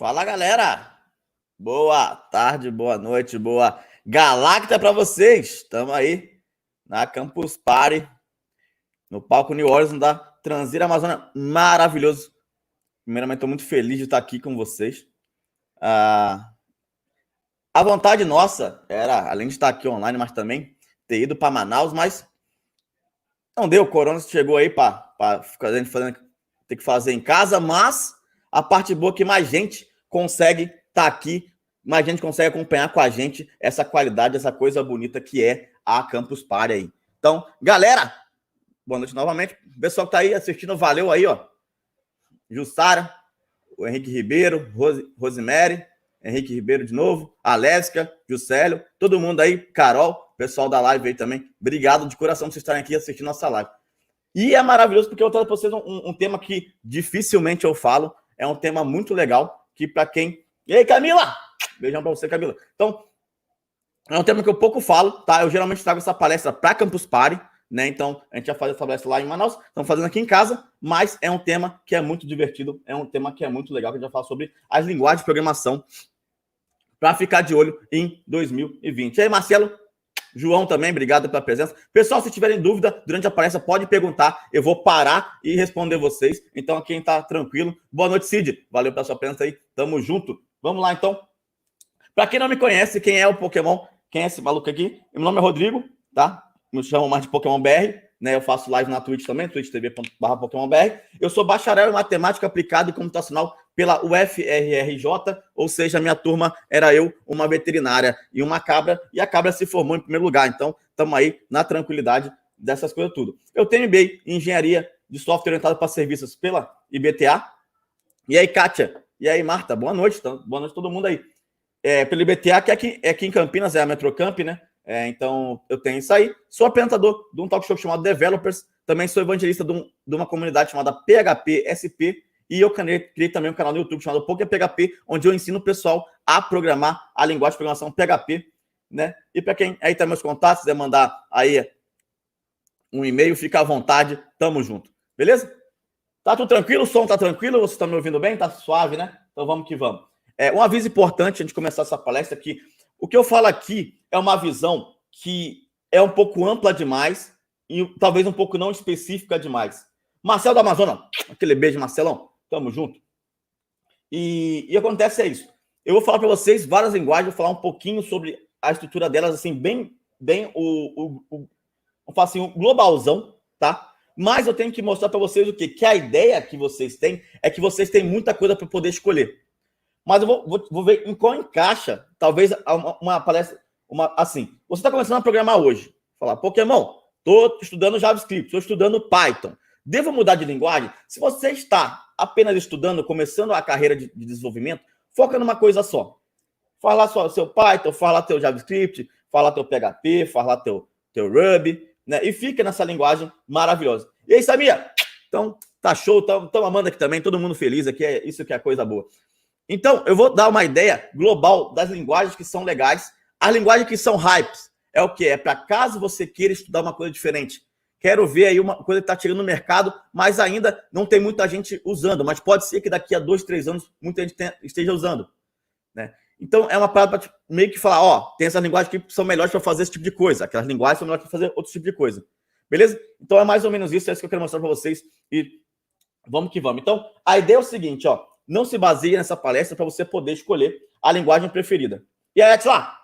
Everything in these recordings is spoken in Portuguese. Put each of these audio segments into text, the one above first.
Fala, galera! Boa tarde, boa noite, boa Galacta para vocês! Estamos aí na Campus Party, no palco New Orleans da Transir Amazônia. Maravilhoso! Primeiramente, estou muito feliz de estar aqui com vocês. A vontade nossa era, além de estar aqui online, mas também ter ido para Manaus, mas não deu. O corona chegou aí para ter que fazer em casa, mas a parte boa é que mais gente consegue estar aqui, mais gente consegue acompanhar com a gente essa qualidade, essa coisa bonita que é a Campus Party aí. Então, galera, boa noite novamente. O pessoal que tá aí assistindo, valeu aí, ó. Jussara, o Henrique Ribeiro, Rosemary, Henrique Ribeiro de novo, Alesca, Juscelio, todo mundo aí, Carol, pessoal da live aí também. Obrigado de coração por vocês estarem aqui assistindo nossa live. E é maravilhoso porque eu trago para vocês um tema que dificilmente eu falo. É um tema muito legal, que para quem... E aí, Camila! Beijão para você, Camila. Então, é um tema que eu pouco falo, tá? Eu geralmente trago essa palestra para Campus Party, né? Então, a gente já faz essa palestra lá em Manaus, estamos fazendo aqui em casa, mas é um tema que é muito divertido, é um tema que é muito legal, que a gente vai falar sobre as linguagens de programação para ficar de olho em 2020. E aí, Marcelo, João também, obrigado pela presença. Pessoal, se tiverem dúvida durante a palestra, pode perguntar. Eu vou parar e responder vocês. Então, quem tá tranquilo, boa noite, Cid. Valeu pela sua presença aí. Tamo junto. Vamos lá, então. Para quem não me conhece, quem é o Pokémon, quem é esse maluco aqui? Meu nome é Rodrigo, tá? Me chamam mais de Pokémon BR, né? Eu faço live na Twitch também, twitch.tv/PokémonBR. Eu sou bacharel em Matemática Aplicada e Computacional pela UFRRJ, ou seja, a minha turma era eu, uma veterinária e uma cabra, e a cabra se formou em primeiro lugar. Então, estamos aí na tranquilidade dessas coisas tudo. Eu tenho MBA em Engenharia de Software Orientado para Serviços pela IBTA. E aí, Kátia? E aí, Marta? Boa noite. Então, boa noite a todo mundo aí. Pela IBTA, que é aqui em Campinas, é a Metrocamp, né? Então, eu tenho isso aí. Sou apresentador de um talk show chamado Developers. Também sou evangelista de uma comunidade chamada PHP SP. E eu criei também um canal no YouTube chamado PokéPHP, onde eu ensino o pessoal a programar a linguagem de programação PHP, né? E para quem aí tem meus contatos, quiser mandar aí um e-mail, fica à vontade. Tamo junto. Beleza? Tá tudo tranquilo? O som tá tranquilo? Vocês estão me ouvindo bem? Tá suave, né? Então vamos que vamos. Um aviso importante antes de começar essa palestra aqui. O que eu falo aqui é uma visão que é um pouco ampla demais e talvez um pouco não específica demais. Marcelo da Amazônia, aquele beijo, Marcelão. Tamo junto. E acontece isso. Eu vou falar para vocês várias linguagens, vou falar um pouquinho sobre a estrutura delas, assim, bem vamos falar assim, um globalzão, tá? Mas eu tenho que mostrar para vocês o quê? Que a ideia que vocês têm é que vocês têm muita coisa para poder escolher. Mas eu vou ver em qual encaixa, talvez, uma palestra, assim. Você está começando a programar hoje. Falar, Pokémon, estou estudando JavaScript, estou estudando Python. Devo mudar de linguagem? Se você está apenas estudando, começando a carreira de desenvolvimento, foca numa coisa só. Fala só seu Python, fala teu JavaScript, fala teu PHP, fala teu Ruby, né? E fica nessa linguagem maravilhosa. E aí, Samia? Então, tá show, estamos amando aqui também, todo mundo feliz aqui, isso que é coisa boa. Então, eu vou dar uma ideia global das linguagens que são legais. As linguagens que são hypes é o quê? É para caso você queira estudar uma coisa diferente. Quero ver aí uma coisa que está chegando no mercado, mas ainda não tem muita gente usando. Mas pode ser que daqui a 2, 3 anos muita gente esteja usando, né? Então, é uma parada para meio que falar, ó, tem essas linguagens que são melhores para fazer esse tipo de coisa. Aquelas linguagens são melhores para fazer outro tipo de coisa. Beleza? Então, é mais ou menos isso. É isso que eu quero mostrar para vocês. E vamos que vamos. Então, a ideia é o seguinte, ó. Não se baseie nessa palestra para você poder escolher a linguagem preferida. E aí, lá,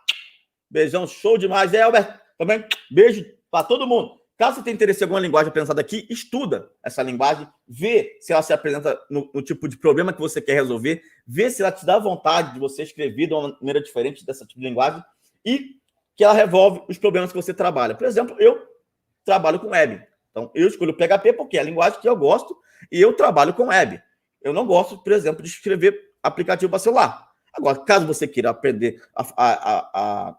beijão, show demais. E aí, Albert, também, beijo para todo mundo. Caso você tenha interesse em alguma linguagem apresentada aqui, estuda essa linguagem, vê se ela se apresenta no tipo de problema que você quer resolver, vê se ela te dá vontade de você escrever de uma maneira diferente dessa tipo de linguagem e que ela resolve os problemas que você trabalha. Por exemplo, eu trabalho com web. Então, eu escolho o PHP porque é a linguagem que eu gosto e eu trabalho com web. Eu não gosto, por exemplo, de escrever aplicativo para celular. Agora, caso você queira aprender a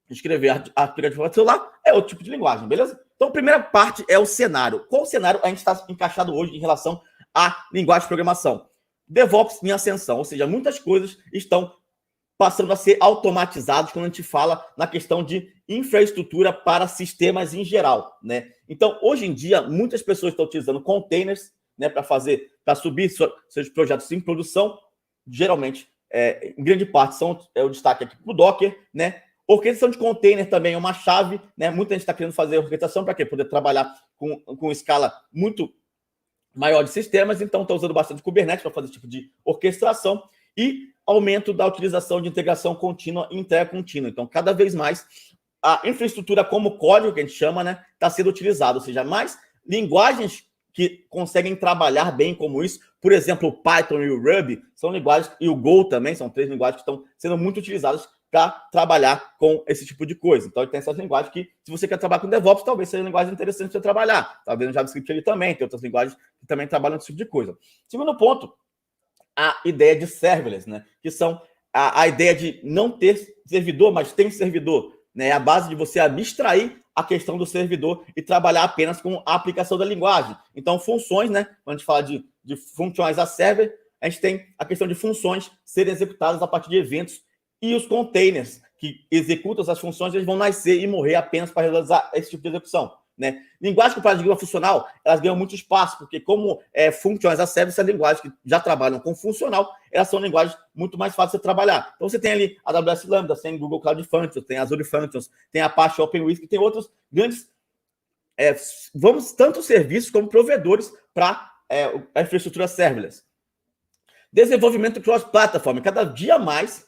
escrever aplicativo para celular, é outro tipo de linguagem, beleza? Então, a primeira parte é o cenário. Qual cenário a gente está encaixado hoje em relação à linguagem de programação? DevOps em ascensão, ou seja, muitas coisas estão passando a ser automatizadas quando a gente fala na questão de infraestrutura para sistemas em geral, né? Então, hoje em dia, muitas pessoas estão utilizando containers, né, para subir seus projetos em produção, geralmente, em grande parte, o destaque aqui para o Docker, né? Orquestração de container também é uma chave, né? Muita gente está querendo fazer orquestração para quê? Poder trabalhar com escala muito maior de sistemas, então está usando bastante Kubernetes para fazer esse tipo de orquestração e aumento da utilização de integração contínua e entrega contínua. Então, cada vez mais, a infraestrutura como código, que a gente chama, né, está sendo utilizada, ou seja, mais linguagens que conseguem trabalhar bem como isso, por exemplo, o Python e o Ruby são linguagens, e o Go também, são 3 linguagens que estão sendo muito utilizadas para trabalhar com esse tipo de coisa. Então, tem essas linguagens que, se você quer trabalhar com DevOps, talvez seja linguagem interessante para você trabalhar. Talvez no JavaScript ele também, tem outras linguagens que também trabalham nesse tipo de coisa. Segundo ponto, a ideia de serverless, né? Que são a ideia de não ter servidor, mas tem servidor. Né? É a base de você abstrair a questão do servidor e trabalhar apenas com a aplicação da linguagem. Então, funções, né? Quando a gente fala de funções a server, a gente tem a questão de funções serem executadas a partir de eventos e os containers que executam essas funções, eles vão nascer e morrer apenas para realizar esse tipo de execução. Né? Linguagens com paradigma funcional, elas ganham muito espaço, porque como funções a service, essas linguagens que já trabalham com funcional, elas são linguagens muito mais fáceis de trabalhar. Então você tem ali a AWS Lambda, tem Google Cloud Functions, tem Azure Functions, tem a Apache OpenWhisk, tem outros grandes, tanto serviços como provedores para a infraestrutura serverless. Desenvolvimento cross-platform. Cada dia mais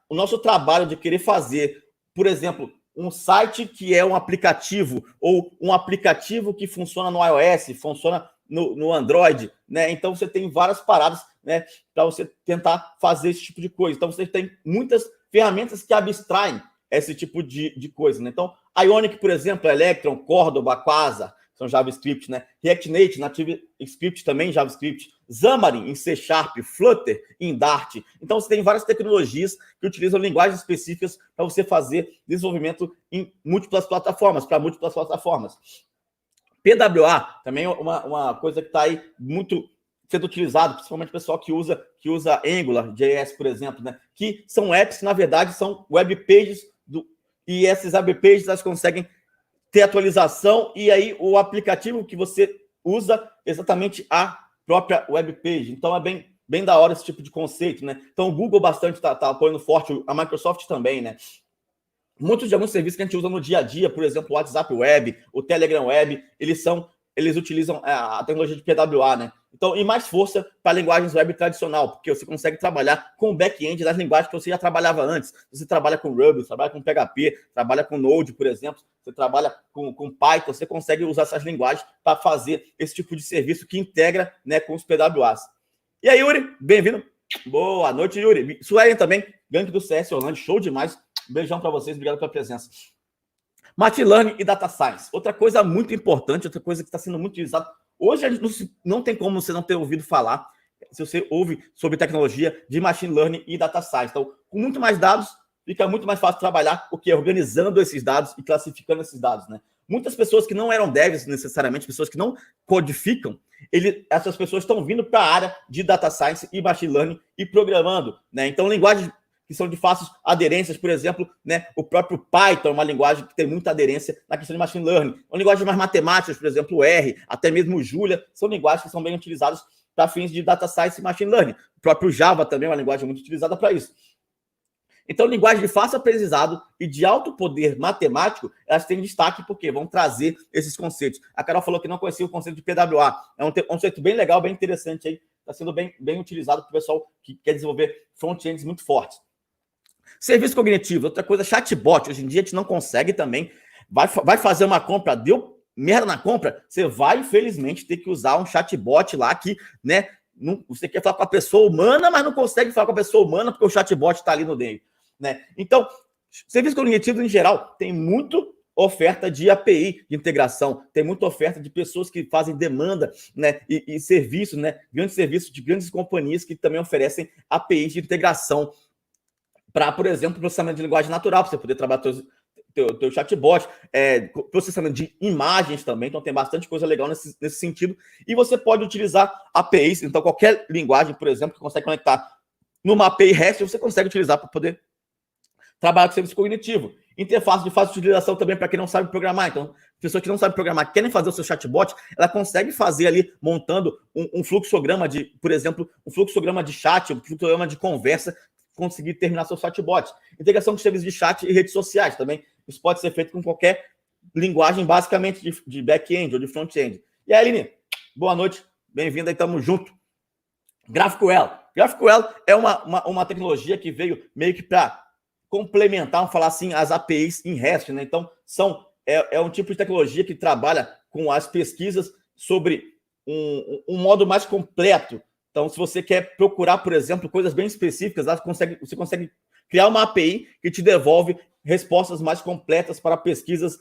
o nosso trabalho de querer fazer, por exemplo, um site que é um aplicativo, ou um aplicativo que funciona no iOS, funciona no Android, né? Então você tem várias paradas, né, para você tentar fazer esse tipo de coisa. Então você tem muitas ferramentas que abstraem esse tipo de coisa, né? Então, Ionic, por exemplo, Electron, Cordova, Quasar, são JavaScript, né? React Native, Native Script também JavaScript, Xamarin em C Sharp, Flutter em Dart. Então você tem várias tecnologias que utilizam linguagens específicas para você fazer desenvolvimento em múltiplas plataformas, para múltiplas plataformas. PWA também é uma coisa que está aí muito sendo utilizado, principalmente o pessoal que usa Angular, JS, por exemplo, né? Que são apps que, na verdade, são web pages, e essas web pages elas conseguem ter atualização, e aí o aplicativo que você usa exatamente a própria web page. Então é bem da hora esse tipo de conceito, né? Então o Google bastante tá apoiando forte, a Microsoft também, né? Muitos de alguns serviços que a gente usa no dia a dia, por exemplo, o WhatsApp Web, o Telegram Web, eles utilizam a tecnologia de PWA, né? Então, e mais força para linguagens web tradicional, porque você consegue trabalhar com o back-end das linguagens que você já trabalhava antes. Você trabalha com Ruby, você trabalha com PHP, trabalha com Node, por exemplo, você trabalha com Python, você consegue usar essas linguagens para fazer esse tipo de serviço que integra, né, com os PWAs. E aí, Yuri, bem-vindo. Boa noite, Yuri. Suelen também, gangue do CS Orlando, show demais. Beijão para vocês, obrigado pela presença. Machine Learning e Data Science. Outra coisa muito importante, outra coisa que está sendo muito utilizada. Hoje a gente não tem como você não ter ouvido falar, se você ouve sobre tecnologia de Machine Learning e Data Science. Então, com muito mais dados, fica muito mais fácil trabalhar o que é organizando esses dados e classificando esses dados, né? Muitas pessoas que não eram devs necessariamente, pessoas que não codificam, essas pessoas estão vindo para a área de Data Science e Machine Learning e programando, né? Então, linguagens que são de fáceis aderências, por exemplo, né? O próprio Python é uma linguagem que tem muita aderência na questão de Machine Learning. Uma linguagem mais matemáticas, por exemplo, o R, até mesmo o Julia, são linguagens que são bem utilizadas para fins de Data Science e Machine Learning. O próprio Java também é uma linguagem muito utilizada para isso. Então, linguagem de fácil aprendizado e de alto poder matemático, elas têm destaque porque vão trazer esses conceitos. A Carol falou que não conhecia o conceito de PWA. É um conceito bem legal, bem interessante aí. Está sendo bem utilizado para o pessoal que quer desenvolver front-ends muito fortes. Serviço cognitivo, outra coisa, chatbot. Hoje em dia a gente não consegue também. Vai fazer uma compra, deu merda na compra, você vai, infelizmente, ter que usar um chatbot lá que, né, você quer falar com a pessoa humana, mas não consegue falar com a pessoa humana porque o chatbot está ali no meio, né? Então, serviço cognitivo, em geral, tem muito oferta de API de integração, tem muita oferta de pessoas que fazem demanda, né, e serviços, né, grandes serviços de grandes companhias que também oferecem APIs de integração para, por exemplo, processamento de linguagem natural, para você poder trabalhar teu chatbot, processamento de imagens também, então tem bastante coisa legal nesse sentido, e você pode utilizar APIs, então qualquer linguagem, por exemplo, que consegue conectar numa API REST, você consegue utilizar para poder trabalhar com serviço cognitivo. Interface de fácil utilização também para quem não sabe programar. Então, pessoas que não sabem programar, querem fazer o seu chatbot, ela consegue fazer ali, montando um fluxograma de, por exemplo, um fluxograma de chat, um fluxograma de conversa, conseguir terminar seu chatbot. Integração com serviços de chat e redes sociais também. Isso pode ser feito com qualquer linguagem, basicamente de back-end ou de front-end. E aí, Aline, boa noite, bem-vinda aí, tamo junto. GraphQL. GraphQL é uma tecnologia que veio meio que para complementar, vamos falar assim, as APIs em REST, né? Então, é um tipo de tecnologia que trabalha com as pesquisas sobre um modo mais completo. Então, se você quer procurar, por exemplo, coisas bem específicas, você consegue criar uma API que te devolve respostas mais completas para pesquisas,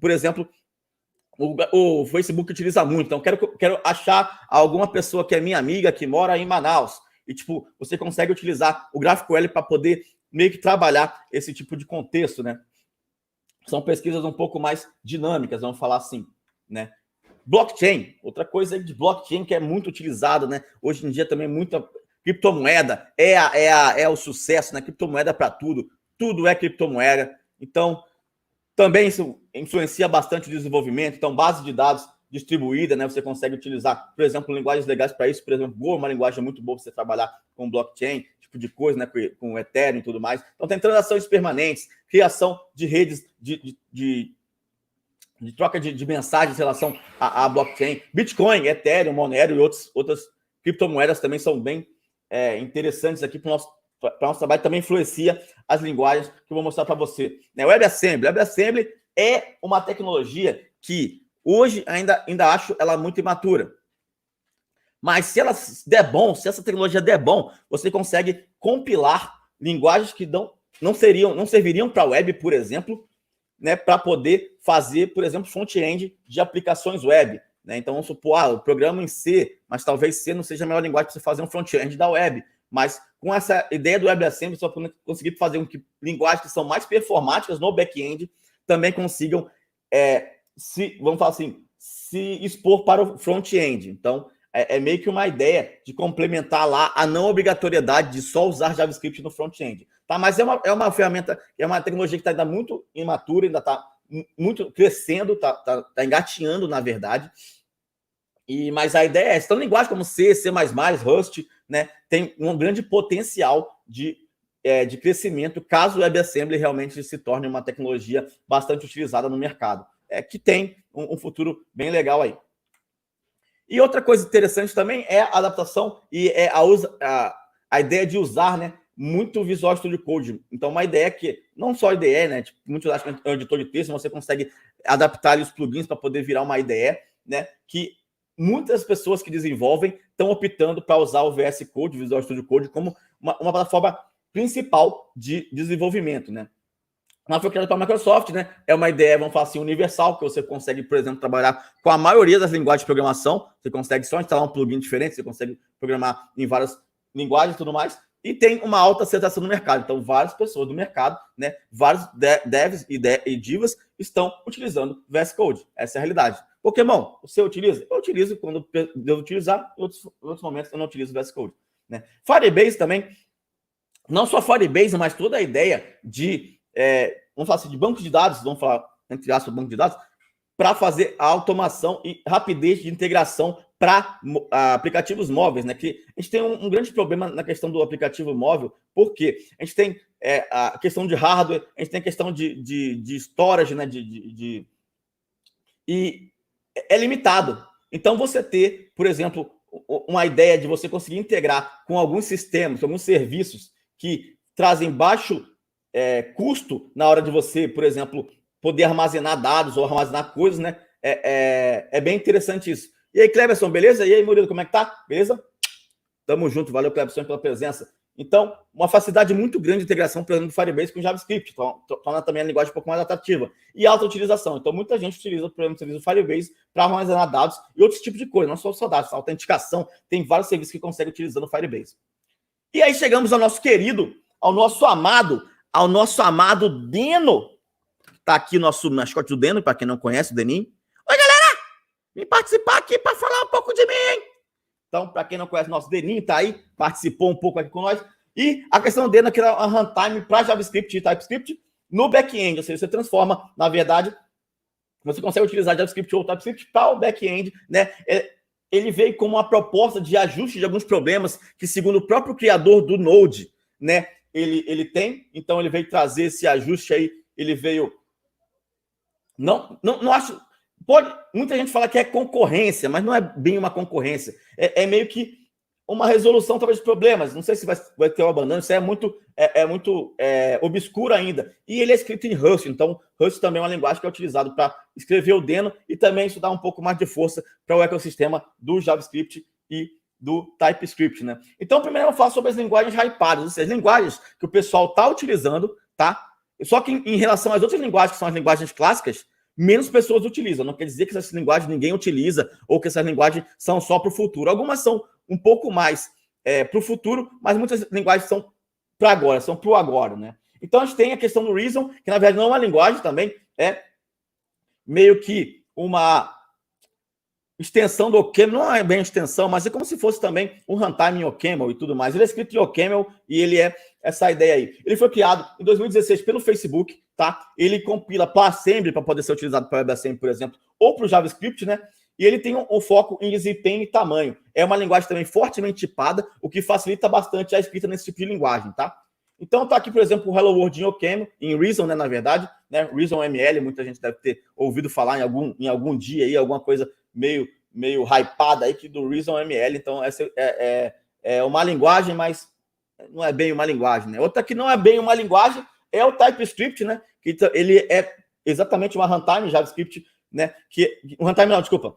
por exemplo, o Facebook utiliza muito. Então, quero achar alguma pessoa que é minha amiga, que mora em Manaus. E, tipo, você consegue utilizar o GraphQL para poder meio que trabalhar esse tipo de contexto, né? São pesquisas um pouco mais dinâmicas, vamos falar assim, né? Blockchain, outra coisa de blockchain que é muito utilizado, né? Hoje em dia também muita criptomoeda é o sucesso, né? Criptomoeda para tudo é criptomoeda. Então, também isso influencia bastante o desenvolvimento. Então, base de dados distribuída, né? Você consegue utilizar, por exemplo, linguagens legais para isso. Por exemplo, Go é uma linguagem muito boa para você trabalhar com blockchain, tipo de coisa, né? Com Ethereum e tudo mais. Então, tem transações permanentes, criação de redes de troca de mensagens em relação à blockchain. Bitcoin, Ethereum, Monero e outras criptomoedas também são bem interessantes aqui para o nosso trabalho. Também influencia as linguagens que eu vou mostrar para você. WebAssembly. WebAssembly é uma tecnologia que hoje ainda acho ela muito imatura. Mas se ela der bom, se essa tecnologia der bom, você consegue compilar linguagens que não serviriam para a web, por exemplo, né, para poder fazer, por exemplo, front-end de aplicações web. Né? Então, vamos supor, eu programo em C, mas talvez C não seja a melhor linguagem para você fazer um front-end da web. Mas com essa ideia do WebAssembly, você vai conseguir fazer com que linguagens que são mais performáticas no back-end também consigam, vamos falar assim, se expor para o front-end. Então, é meio que uma ideia de complementar lá a não obrigatoriedade de só usar JavaScript no front-end. Tá? Mas é uma ferramenta, é uma tecnologia que está ainda muito imatura, ainda está muito crescendo, está engatinhando, na verdade. Mas a ideia é essa. Então, linguagem como C, C++, Rust, né, tem um grande potencial de crescimento, caso o WebAssembly realmente se torne uma tecnologia bastante utilizada no mercado. Que tem um futuro bem legal aí. E outra coisa interessante também é a adaptação e a ideia de usar, né, muito Visual Studio Code. Então, uma ideia que, não só IDE, né, tipo, muitos acham que é um editor de texto, você consegue adaptar ali os plugins para poder virar uma IDE, né, que muitas pessoas que desenvolvem estão optando para usar o VS Code, Visual Studio Code, como uma plataforma principal de desenvolvimento, né. Ela foi criada pela Microsoft, né? É uma ideia, vamos falar assim, universal, que você consegue, por exemplo, trabalhar com a maioria das linguagens de programação. Você consegue só instalar um plugin diferente, você consegue programar em várias linguagens e tudo mais. E tem uma alta aceitação no mercado. Então, várias pessoas do mercado, né? Vários devs e divas estão utilizando VS Code. Essa é a realidade. Pokémon, você utiliza? Eu utilizo quando devo utilizar, em outros momentos eu não utilizo VS Code. Né? Firebase também, não só Firebase, mas toda a ideia de vamos falar assim, de banco de dados, vamos falar, entre aspas, banco de dados, para fazer a automação e rapidez de integração para aplicativos móveis, né? Que a gente tem um grande problema na questão do aplicativo móvel, porque a gente tem a questão de hardware, a gente tem a questão de storage, né? E é limitado. Então, você ter, por exemplo, uma ideia de você conseguir integrar com alguns sistemas, alguns serviços que trazem baixo custo na hora de você, por exemplo, poder armazenar dados ou armazenar coisas, né? É bem interessante isso. E aí, Cleberson, beleza? E aí, Murilo, como é que tá? Beleza? Tamo junto, valeu, Cleberson, pela presença. Então, uma facilidade muito grande de integração, por exemplo, do Firebase com JavaScript, torna também a linguagem um pouco mais atrativa. E alta utilização. Então, muita gente utiliza, por exemplo, o Firebase para armazenar dados e outros tipos de coisa, não só dados, autenticação, tem vários serviços que conseguem utilizando o Firebase. E aí chegamos ao nosso querido, ao nosso amado Deno. Tá aqui o nosso mascote do Deno, para quem não conhece o Deninho. Oi, galera! Vim participar aqui para falar um pouco de mim, hein? Então, para quem não conhece, nosso Deninho tá aí, participou um pouco aqui com nós. E a questão dele é que a runtime para JavaScript e TypeScript no back-end, ou seja, você transforma, na verdade, você consegue utilizar JavaScript ou TypeScript para o back-end, né? Ele veio como uma proposta de ajuste de alguns problemas que, segundo o próprio criador do Node, né, ele tem. Então, ele veio trazer esse ajuste aí. Ele veio... Não acho... Muita gente fala que é concorrência, mas não é bem uma concorrência. É meio que uma resolução, talvez, de problemas. Não sei se vai ter uma banana. Isso é muito obscuro ainda. E ele é escrito em Rust. Então, Rust também é uma linguagem que é utilizada para escrever o Deno e também isso dá um pouco mais de força para o ecossistema do JavaScript e do TypeScript, né? Então, primeiro eu falo sobre as linguagens hypadas, ou seja, as linguagens que o pessoal está utilizando, tá? Só que em relação às outras linguagens, que são as linguagens clássicas, menos pessoas utilizam. Não quer dizer que essas linguagens ninguém utiliza ou que essas linguagens são só para o futuro. Algumas são um pouco mais para o futuro, mas muitas linguagens são para agora, são para o agora, né? Então, a gente tem a questão do Reason, que na verdade não é uma linguagem também, é meio que uma extensão do OCaml, não é bem extensão, mas é como se fosse também um runtime em OCaml e tudo mais. Ele é escrito em OCaml e ele é essa ideia aí. Ele foi criado em 2016 pelo Facebook, tá? Ele compila para Assembly, para poder ser utilizado para WebAssembly, por exemplo, ou para o JavaScript, né? E ele tem um foco em desempenho e tamanho. É uma linguagem também fortemente tipada, o que facilita bastante a escrita nesse tipo de linguagem, tá? Então tá aqui, por exemplo, o Hello World em OCaml, em Reason, né, na verdade, né? Reason ML, muita gente deve ter ouvido falar em algum dia aí, alguma coisa meio hypada aí que do Reason ML. Então essa é uma linguagem, mas não é bem uma linguagem, né? Outra que não é bem uma linguagem é o TypeScript, né? Que ele é exatamente uma runtime JavaScript, né? Um runtime não, desculpa.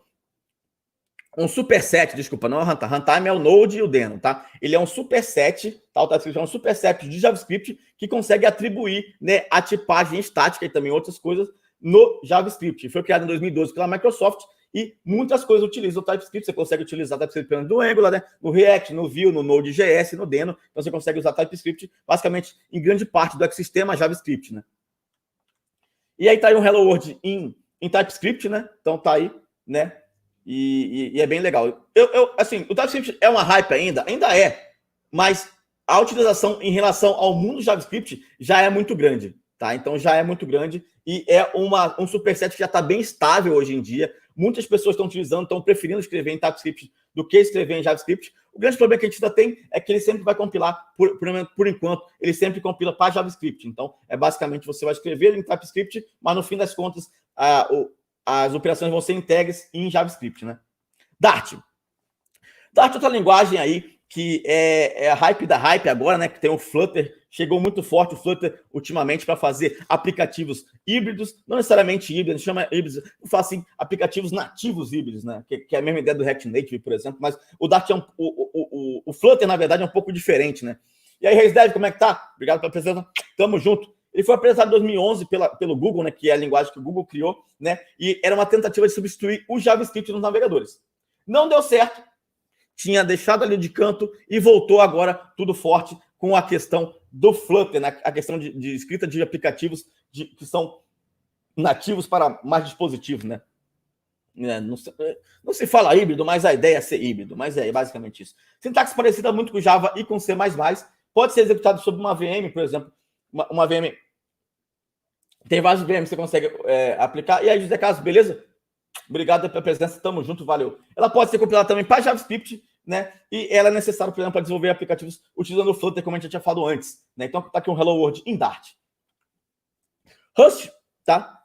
Um superset, desculpa, não é runtime. Runtime é o Node e o Deno, tá? Ele é um superset, tá? O TypeScript é um superset de JavaScript que consegue atribuir, né, a tipagem estática e também outras coisas no JavaScript. Foi criado em 2012 pela Microsoft e muitas coisas utilizam o TypeScript. Você consegue utilizar o TypeScript no Angular, né? No React, no Vue, no Node.js, no Deno. Então você consegue usar TypeScript basicamente em grande parte do ecossistema JavaScript, né? E aí tá aí um Hello World em TypeScript, né? Então tá aí, né? E é bem legal. Assim, o TypeScript é uma hype ainda é, mas a utilização em relação ao mundo JavaScript já é muito grande, tá? Então já é muito grande e é um superset que já está bem estável hoje em dia. Muitas pessoas estão utilizando, estão preferindo escrever em TypeScript do que escrever em JavaScript. O grande problema que a gente ainda tem é que ele sempre vai compilar, por enquanto, ele sempre compila para JavaScript. Então, basicamente, você vai escrever em TypeScript, mas no fim das contas, as operações vão ser integres em JavaScript, né? Dart. Dart é outra linguagem aí que é a hype da hype agora, né? Que tem o Flutter. Chegou muito forte o Flutter ultimamente para fazer aplicativos híbridos, não necessariamente híbridos, a gente chama híbridos, eu falo assim, aplicativos nativos híbridos, né? Que é a mesma ideia do React Native, por exemplo, mas o Dart o Flutter, na verdade, é um pouco diferente, né? E aí, RaceDev, como é que tá? Obrigado pela presença, tamo junto. Ele foi apresentado em 2011 pelo Google, né? Que é a linguagem que o Google criou, né? E era uma tentativa de substituir o JavaScript nos navegadores. Não deu certo, tinha deixado ali de canto e voltou agora tudo forte com a questão do Flutter, né? A questão de escrita de aplicativos que são nativos para mais dispositivos, né? Não se fala híbrido, mas a ideia é ser híbrido, mas é basicamente isso. Sintaxe parecida muito com Java e com C++, pode ser executado sobre uma VM, por exemplo, uma VM. Tem vários VMs que você consegue aplicar. E aí, José Carlos, beleza? Obrigado pela presença, tamo junto, valeu. Ela pode ser compilada também para JavaScript, né? E ela é necessária, por exemplo, para desenvolver aplicativos utilizando o Flutter, como a gente já tinha falado antes, né? Então tá aqui um Hello World em Dart. Rust, tá?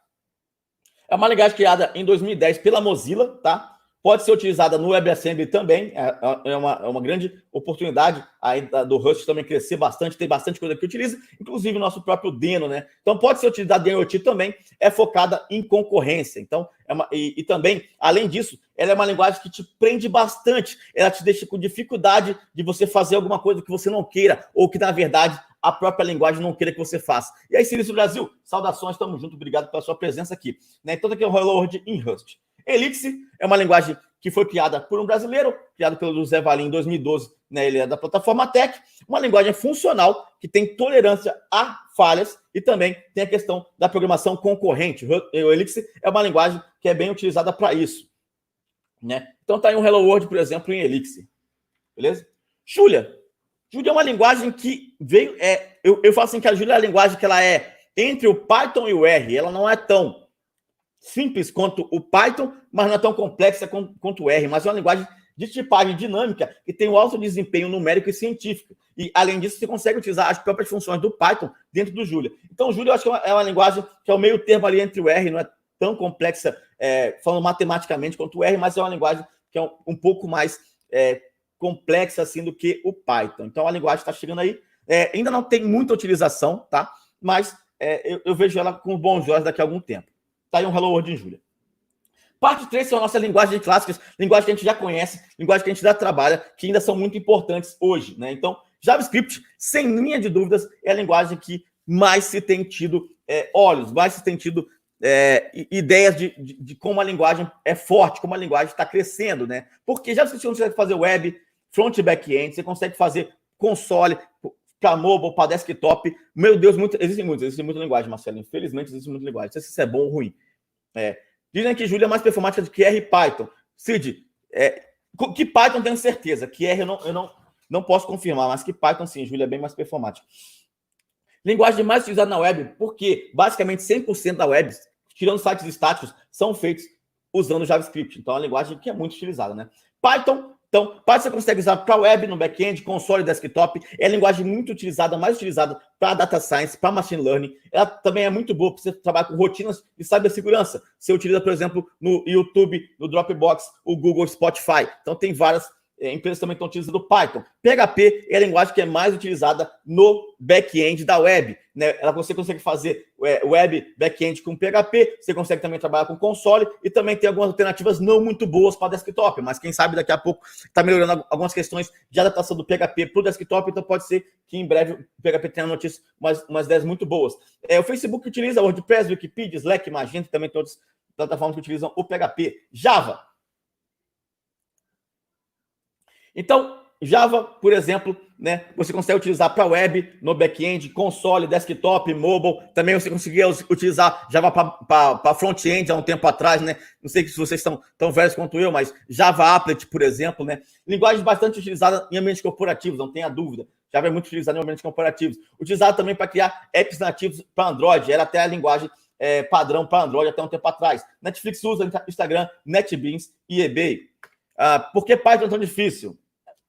É uma linguagem criada em 2010 pela Mozilla, tá? Pode ser utilizada no WebAssembly também, é uma grande oportunidade aí do Rust também crescer bastante, tem bastante coisa que utiliza, inclusive o nosso próprio Deno, né? Então pode ser utilizada em IoT também, é focada em concorrência. Então, e também, além disso, ela é uma linguagem que te prende bastante, ela te deixa com dificuldade de você fazer alguma coisa que você não queira, ou que, na verdade, a própria linguagem não queira que você faça. E aí, Silício Brasil, saudações, estamos juntos, obrigado pela sua presença aqui. Né? Então, aqui é o Hello World em Rust. Elixir é uma linguagem que foi criada por um brasileiro, criado pelo José Valim em 2012, né? Ele é da plataforma Tech, uma linguagem funcional que tem tolerância a falhas e também tem a questão da programação concorrente. O Elixir é uma linguagem que é bem utilizada para isso, né? Então tá aí um Hello World, por exemplo, em Elixir. Beleza? Julia Julia é uma linguagem que veio... eu falo assim que a Julia é a linguagem que ela é entre o Python e o R. Ela não é tão simples quanto o Python, mas não é tão complexa quanto o R. Mas é uma linguagem de tipagem dinâmica que tem um alto desempenho numérico e científico. E, além disso, você consegue utilizar as próprias funções do Python dentro do Julia. Então, o Julia eu acho que é uma linguagem que é o meio termo ali entre o R, não é tão complexa, falando matematicamente, quanto o R, mas é uma linguagem que é um pouco mais complexa assim do que o Python. Então, a linguagem está chegando aí. Ainda não tem muita utilização, tá? Mas eu vejo ela com bons olhos daqui a algum tempo. Tá aí um Hello World em Julia. Parte 3 são nossas linguagens clássicas, linguagens que a gente já conhece, linguagens que a gente já trabalha, que ainda são muito importantes hoje, né? Então, JavaScript, sem linha de dúvidas, é a linguagem que mais se tem tido olhos, mais se tem tido ideias de como a linguagem é forte, como a linguagem está crescendo, né? Porque JavaScript você consegue fazer web, front e back-end, você consegue fazer console para mobile, para desktop. Meu Deus, existe muita linguagem, Marcelo. Infelizmente, existe muita linguagem. Não sei se isso é bom ou ruim. Dizem que Julia é mais performática do que R e Python. Cid, que Python tenho certeza, que R eu não posso confirmar, mas que Python sim, Julia é bem mais performática. Linguagem mais utilizada na web, porque basicamente 100% da web, tirando sites estáticos, são feitos usando JavaScript. Então é uma linguagem que é muito utilizada, né? Python você consegue usar para web, no back-end, console, desktop. É a linguagem muito utilizada, mais utilizada para data science, para machine learning. Ela também é muito boa para você trabalhar com rotinas de cibersegurança. Você utiliza, por exemplo, no YouTube, no Dropbox, o Google, Spotify. Então tem várias empresas também estão utilizando Python. PHP é a linguagem que é mais utilizada no back-end da web, né? Você consegue fazer web back-end com PHP, você consegue também trabalhar com console e também tem algumas alternativas não muito boas para desktop, mas quem sabe daqui a pouco está melhorando algumas questões de adaptação do PHP para o desktop, então pode ser que em breve o PHP tenha notícias, umas ideias muito boas. O Facebook utiliza WordPress, Wikipedia, Slack, Magento, também tem outras plataformas que utilizam o PHP. Java. Então, Java, por exemplo, né, você consegue utilizar para web, no back-end, console, desktop, mobile. Também você conseguia utilizar Java para front-end há um tempo atrás, né? Não sei se vocês estão tão velhos quanto eu, mas Java Applet, por exemplo, né? Linguagem bastante utilizada em ambientes corporativos, não tenha dúvida. Java é muito utilizada em ambientes corporativos. Utilizada também para criar apps nativos para Android. Era até a linguagem padrão para Android até um tempo atrás. Netflix usa Instagram, NetBeans e eBay. Por que Python é tão difícil?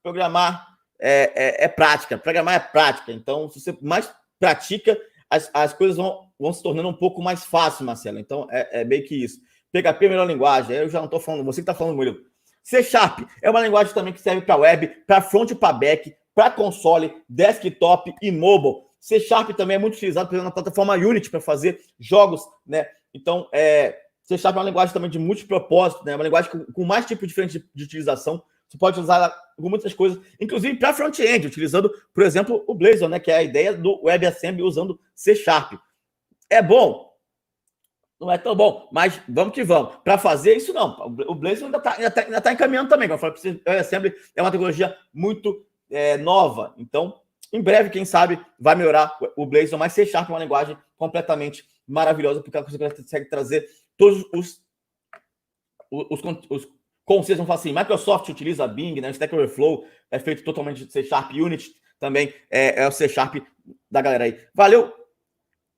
Programar é prática. Programar é prática. Então, se você mais pratica, as coisas vão se tornando um pouco mais fáceis, Marcelo. Então, é bem que isso. PHP é a melhor linguagem. Eu já não estou falando, você que está falando, Murilo. C# é uma linguagem também que serve para web, para front e para back, para console, desktop e mobile. C# também é muito utilizado, por exemplo, na plataforma Unity para fazer jogos, né? Então, C# é uma linguagem também de multipropósito, né? Uma linguagem com mais tipos diferentes de utilização. Você pode usar com muitas coisas, inclusive para front-end, utilizando, por exemplo, o Blazor, né? Que é a ideia do WebAssembly usando C#. É bom? Não é tão bom, mas vamos que vamos. Para fazer isso, não. O Blazor ainda tá encaminhando também. Como eu falei, o WebAssembly é uma tecnologia muito nova. Então, em breve, quem sabe, vai melhorar o Blazor, mas C# é uma linguagem completamente maravilhosa, porque você consegue trazer todos os conceitos, vamos falar assim, Microsoft utiliza Bing, né? Stack Overflow é feito totalmente de C#, Unity também é o C# da galera aí. Valeu,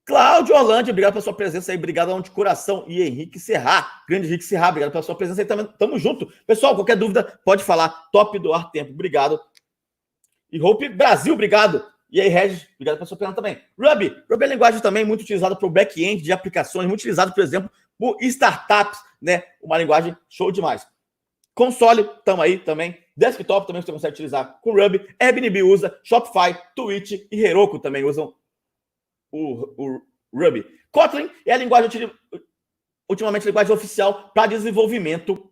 Cláudio Orlando, obrigado pela sua presença aí, obrigado de coração. E Henrique Serra, grande Henrique Serra, obrigado pela sua presença aí também, tamo junto. Pessoal, qualquer dúvida, pode falar, top do ar tempo, obrigado. E Hope Brasil, obrigado. E aí, Regis, obrigado pela sua pergunta também. Ruby é linguagem também muito utilizada para o back-end de aplicações, muito utilizado, por exemplo, por startups, né? Uma linguagem show demais. Console, estamos aí também. Desktop também você consegue utilizar com Ruby. Airbnb usa, Shopify, Twitch e Heroku também usam o Ruby. Kotlin é a linguagem, ultimamente, a linguagem oficial para desenvolvimento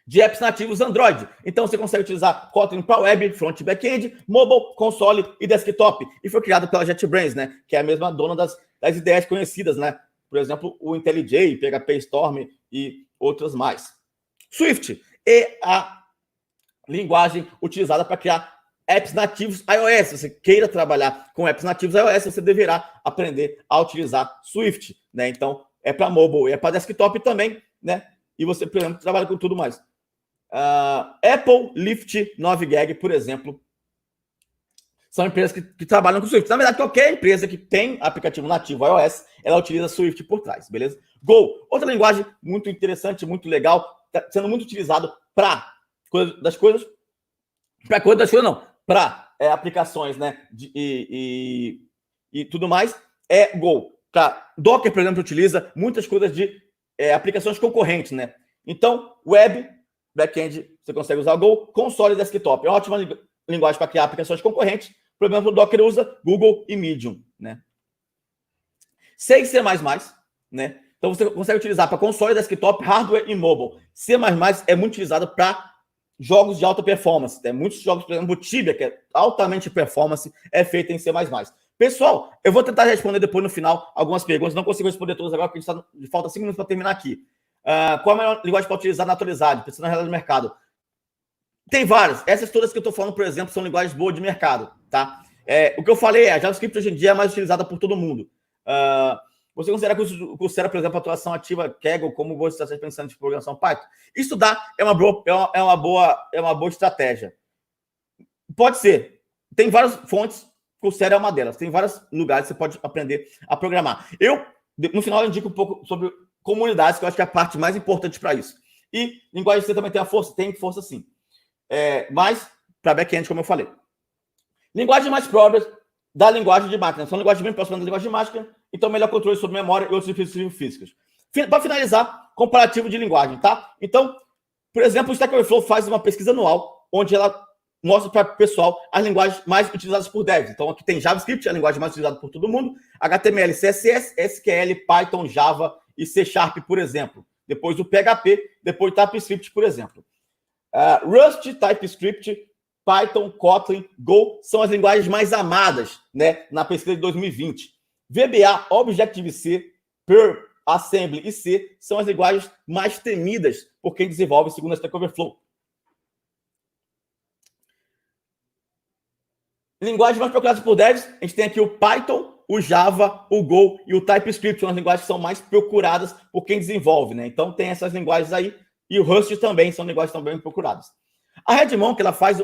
de apps nativos Android. Então, você consegue utilizar Kotlin para web, front e back-end, mobile, console e desktop. E foi criado pela JetBrains, né? Que é a mesma dona das ideias conhecidas, né? Por exemplo, o IntelliJ, PHP Storm e outras mais. Swift é a linguagem utilizada para criar apps nativos iOS. Se você queira trabalhar com apps nativos iOS, você deverá aprender a utilizar Swift, né? Então, é para mobile, é para desktop também, né? E você, por exemplo, trabalha com tudo mais. Apple Lift 9GAG, por exemplo, são empresas que trabalham com Swift. Na verdade, qualquer empresa que tem aplicativo nativo iOS, ela utiliza Swift por trás, beleza? Go, outra linguagem muito interessante, muito legal, tá sendo muito utilizado para coisas das coisas, para aplicações, né, e tudo mais, é Go. Tá? Docker, por exemplo, utiliza muitas coisas de aplicações concorrentes, né? Então, web, back-end, você consegue usar o Go, console e desktop. É uma ótima linguagem para criar aplicações concorrentes. Por exemplo, o Docker usa Google e Medium, né? C e C++, né? Então, você consegue utilizar para console, desktop, hardware e mobile. C++ é muito utilizado para jogos de alta performance. Tem muitos jogos, por exemplo, o Tibia, que é altamente performance, é feito em C++. Pessoal, eu vou tentar responder depois no final algumas perguntas. Não consigo responder todas agora, porque a gente está falta 5 minutos para terminar aqui. Qual a melhor linguagem para utilizar na atualidade, pensando na realidade do mercado? Tem várias. Essas todas que eu estou falando, por exemplo, são linguagens boas de mercado, tá? O que eu falei a JavaScript hoje em dia é mais utilizada por todo mundo. Você considera que o Coursera, por exemplo, a atuação ativa Kaggle como boa estratégia pensando em programação Python? Estudar é uma boa estratégia. Pode ser. Tem várias fontes, Coursera é uma delas. Tem vários lugares que você pode aprender a programar. No final, eu indico um pouco sobre comunidades, que eu acho que é a parte mais importante para isso. E linguagem C também tem força sim. Mas para back-end, como eu falei. Linguagens mais próprias da linguagem de máquina. São linguagens bem próximas da linguagem de máquina, então melhor controle sobre memória e outros dispositivos físicos. Para finalizar, comparativo de linguagem, tá? Então, por exemplo, o Stack Overflow faz uma pesquisa anual, onde ela mostra para o pessoal as linguagens mais utilizadas por devs. Então, aqui tem JavaScript, a linguagem mais utilizada por todo mundo, HTML, CSS, SQL, Python, Java e C Sharp, por exemplo. Depois o PHP, depois o TypeScript, por exemplo. Rust, TypeScript, Python, Kotlin, Go são as linguagens mais amadas, né, na pesquisa de 2020. VBA, Objective-C, Perl, Assembly e C são as linguagens mais temidas por quem desenvolve, segundo a Stack Overflow. Linguagens mais procuradas por devs, a gente tem aqui o Python, o Java, o Go e o TypeScript, são as linguagens que são mais procuradas por quem desenvolve, né? Então tem essas linguagens aí, e o Rust também são linguagens também procuradas. A Redmond, que ela faz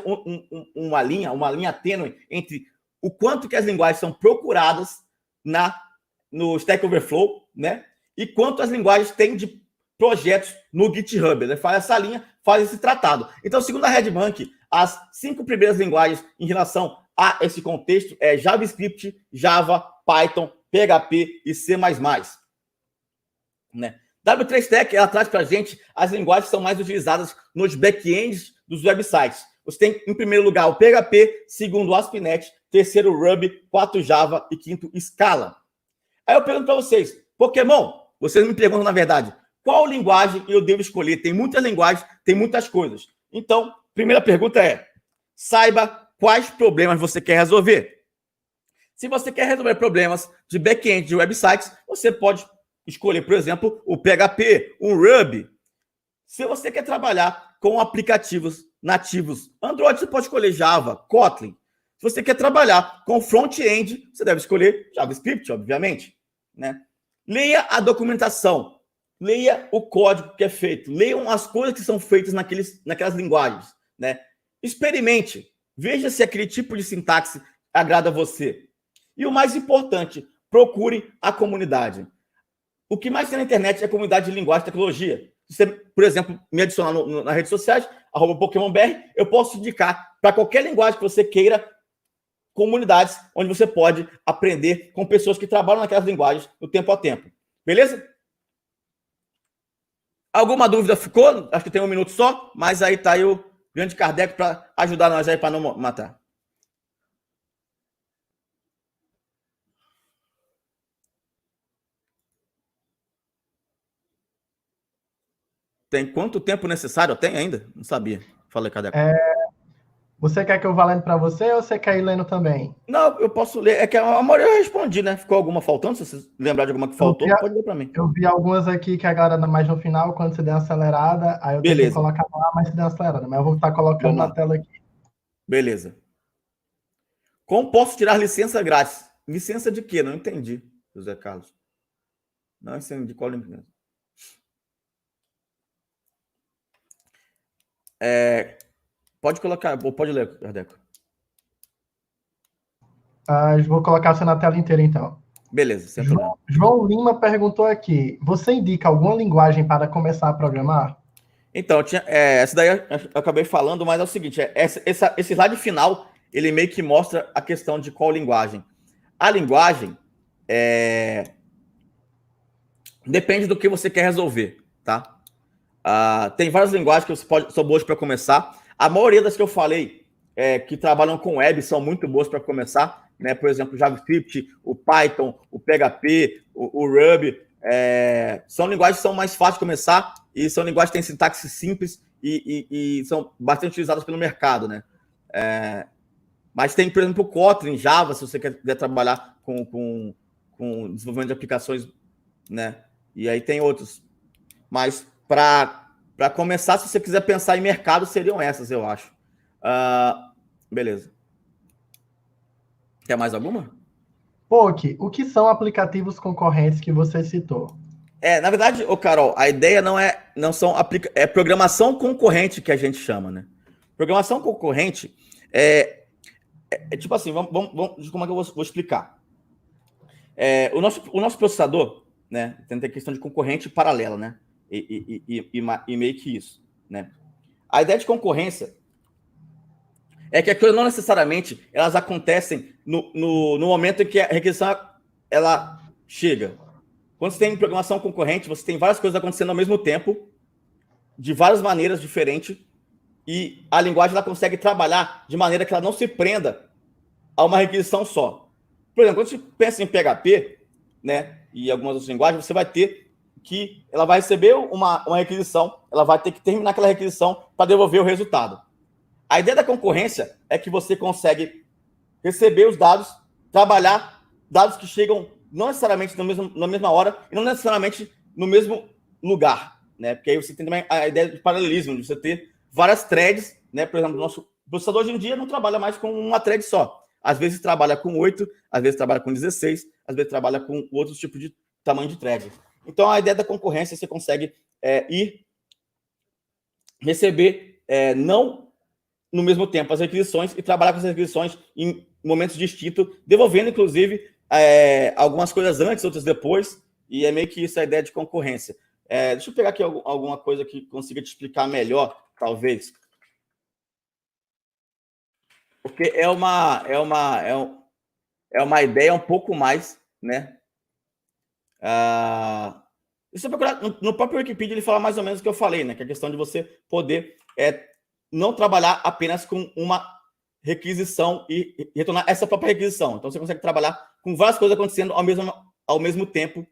uma linha tênue entre o quanto que as linguagens são procuradas no Stack Overflow, né? E quanto as linguagens têm de projetos no GitHub. Ele faz essa linha, faz esse tratado. Então, segundo a Redmond, as 5 primeiras linguagens em relação a esse contexto é JavaScript, Java, Python, PHP e C++. Né? W3Tech, ela traz para a gente as linguagens que são mais utilizadas nos back-ends dos websites. Você tem, em primeiro lugar, o PHP, segundo o ASP.NET, terceiro o Ruby, quarto Java e quinto Scala. Aí eu pergunto para vocês, Pokémon, vocês me perguntam, na verdade, qual linguagem eu devo escolher? Tem muitas linguagens, tem muitas coisas. Então, primeira pergunta é, saiba quais problemas você quer resolver. Se você quer resolver problemas de back-end de websites, você pode escolher, por exemplo, o PHP, o Ruby. Se você quer trabalhar com aplicativos nativos Android, você pode escolher Java, Kotlin. Se você quer trabalhar com front-end, você deve escolher JavaScript, obviamente. Né? Leia a documentação. Leia o código que é feito. Leiam as coisas que são feitas naquelas linguagens. Né? Experimente. Veja se aquele tipo de sintaxe agrada a você. E o mais importante, procure a comunidade. O que mais tem na internet é a comunidade de linguagem e tecnologia. Se você, por exemplo, me adicionar nas redes sociais, @PokémonBR, eu posso indicar para qualquer linguagem que você queira comunidades onde você pode aprender com pessoas que trabalham naquelas linguagens do tempo a tempo. Beleza? Alguma dúvida ficou? Acho que tem um minuto só, mas aí tá aí o grande Kardec para ajudar nós aí para não matar. Tem quanto tempo necessário? Tem ainda? Não sabia. Falei, Kardec. Você quer que eu vá lendo para você ou você quer ir lendo também? Não, eu posso ler. É que a maioria eu respondi, né? Ficou alguma faltando? Se você lembrar de alguma que faltou, pode ler para mim. Eu vi algumas aqui que agora, mais no final, quando você der uma acelerada, aí eu tentei Beleza. colocar lá, mas você deu uma acelerada. Mas eu vou estar colocando na tela aqui. Beleza. Como posso tirar licença grátis? Licença de quê? Não entendi, José Carlos. Não entendi de qual licença. Pode colocar, ou pode ler, Ardeco. Vou colocar você na tela inteira, então. Beleza, sem problema. João Lima perguntou aqui, você indica alguma linguagem para começar a programar? Então, essa daí eu acabei falando, mas é o seguinte, esse slide final, ele meio que mostra a questão de qual linguagem. A linguagem depende do que você quer resolver, tá? Tem várias linguagens que são boas para começar. A maioria das que eu falei que trabalham com web são muito boas para começar, né? Por exemplo, o JavaScript, o Python, o PHP, o Ruby, são linguagens que são mais fáceis de começar e são linguagens que têm sintaxe simples e são bastante utilizadas pelo mercado, né? Mas tem, por exemplo, o Kotlin, Java, se você quiser trabalhar com desenvolvimento de aplicações, né? E aí tem outros. Mas para começar, se você quiser pensar em mercado, seriam essas, eu acho. Beleza. Quer mais alguma? POC, o que são aplicativos concorrentes que você citou? Na verdade, Carol, a ideia é programação concorrente que a gente chama, né? Programação concorrente tipo assim, como é que eu vou explicar? O nosso processador, né, tem a questão de concorrente paralela, né? E meio que isso, né? A ideia de concorrência é que as coisas não necessariamente elas acontecem no momento em que a requisição ela chega. Quando você tem programação concorrente, você tem várias coisas acontecendo ao mesmo tempo, de várias maneiras diferentes, e a linguagem ela consegue trabalhar de maneira que ela não se prenda a uma requisição só. Por exemplo, quando você pensa em PHP, né, e algumas outras linguagens, você vai ter que ela vai receber uma requisição, ela vai ter que terminar aquela requisição para devolver o resultado. A ideia da concorrência é que você consegue receber os dados, trabalhar dados que chegam não necessariamente na mesma hora e não necessariamente no mesmo lugar, né? Porque aí você tem também a ideia de paralelismo, de você ter várias threads, né? Por exemplo, o nosso processador hoje em dia não trabalha mais com uma thread só. Às vezes trabalha com 8, às vezes trabalha com 16, às vezes trabalha com outros tipos de tamanho de thread. Então, a ideia da concorrência, você consegue ir receber não no mesmo tempo as requisições e trabalhar com as requisições em momentos distintos, devolvendo, inclusive, algumas coisas antes, outras depois, e é meio que isso a ideia de concorrência. Deixa eu pegar aqui alguma coisa que consiga te explicar melhor, talvez. Porque é uma ideia um pouco mais, né? Se eu procurar, no próprio Wikipedia ele fala mais ou menos o que eu falei, né? Que é a questão de você poder não trabalhar apenas com uma requisição e retornar essa própria requisição. Então você consegue trabalhar com várias coisas acontecendo ao mesmo tempo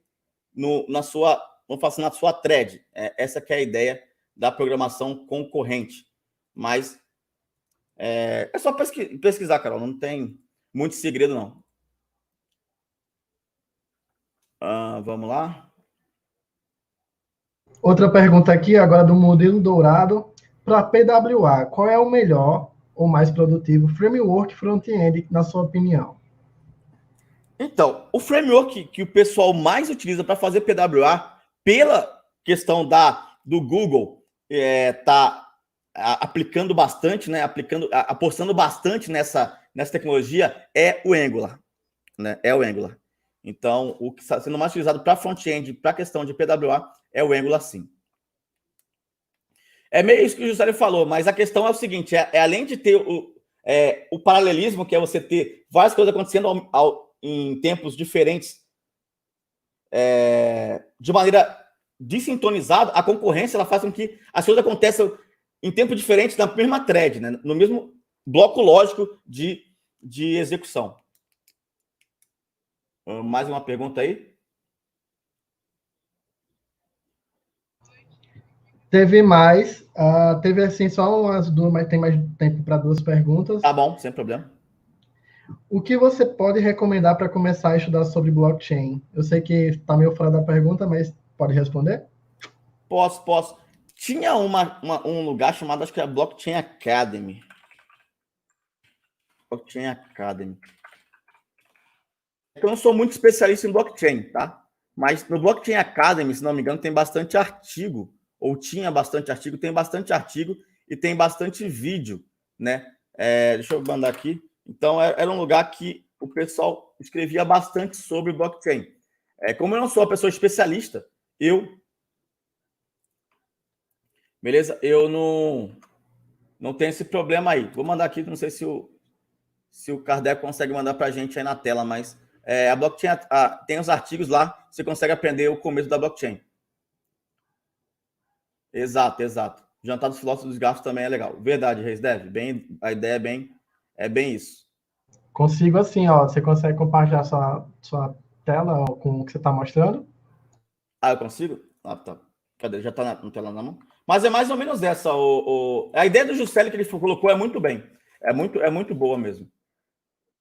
na sua thread. Essa que é a ideia da programação concorrente. Mas é só pesquisar, Carol. Não tem muito segredo, não. Vamos lá. Outra pergunta aqui, agora do modelo dourado. Para PWA, qual é o melhor ou mais produtivo framework front-end, na sua opinião? Então, o framework que o pessoal mais utiliza para fazer PWA, pela questão do Google, tá aplicando bastante, né? Apostando bastante nessa tecnologia, é o Angular, né? É o Angular. Então, o que está sendo mais utilizado para front-end, para a questão de PWA, é o Angular, sim. É meio isso que o Juscelio falou, mas a questão é o seguinte: além de ter o paralelismo, que é você ter várias coisas acontecendo em tempos diferentes, de maneira desintonizada, a concorrência ela faz com que as coisas aconteçam em tempo diferente na mesma thread, né? No mesmo bloco lógico de execução. Mais uma pergunta aí? Teve mais, teve assim só umas duas, mas tem mais tempo para duas perguntas. Tá bom, sem problema. O que você pode recomendar para começar a estudar sobre blockchain? Eu sei que está meio fora da pergunta, mas pode responder? Posso. Tinha um lugar chamado, acho que é Blockchain Academy. Blockchain Academy. Eu não sou muito especialista em blockchain, tá? Mas no Blockchain Academy, se não me engano, tem bastante artigo, ou tinha bastante artigo, tem bastante artigo e tem bastante vídeo, né? Deixa eu mandar aqui. Então, era um lugar que o pessoal escrevia bastante sobre blockchain. Como eu não sou uma pessoa especialista, beleza? Eu não tenho esse problema aí. Vou mandar aqui, não sei se o Kardec consegue mandar para a gente aí na tela, mas a blockchain tem os artigos lá, você consegue aprender o começo da blockchain. Exato. Jantar dos filósofos dos garfos também é legal. Verdade, Reis Dev. A ideia é bem isso. Consigo assim, ó. Você consegue compartilhar sua tela com o que você está mostrando? Eu consigo? Tá. Cadê? Já tá na tela na mão? Mas é mais ou menos essa. A ideia do Juscelio que ele colocou é muito bem. É muito boa mesmo.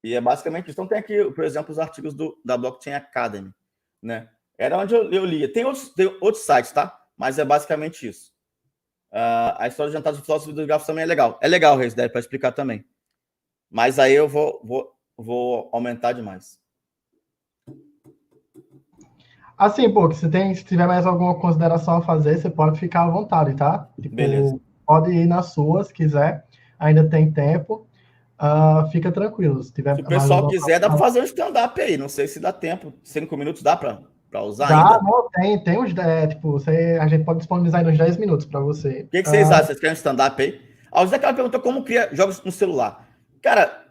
E é basicamente isso. Então tem aqui, por exemplo, os artigos da Blockchain Academy, né? Era onde eu lia. Tem outros sites, tá? Mas é basicamente isso. A história de jantar dos filósofos dos garfos também é legal. É legal, Reis, para explicar também. Mas aí eu vou aumentar demais. Assim, pô, se tiver mais alguma consideração a fazer, você pode ficar à vontade, tá? Tipo, beleza. Pode ir nas suas, se quiser. Ainda tem tempo. Fica tranquilo. Se o pessoal quiser, dá para fazer um stand-up aí. Não sei se dá tempo. 5 minutos dá para usar ainda? Não, tem uns... a gente pode disponibilizar aí uns 10 minutos para você. O que vocês acham? Vocês querem um stand-up aí? O José perguntou como cria jogos no celular. Cara,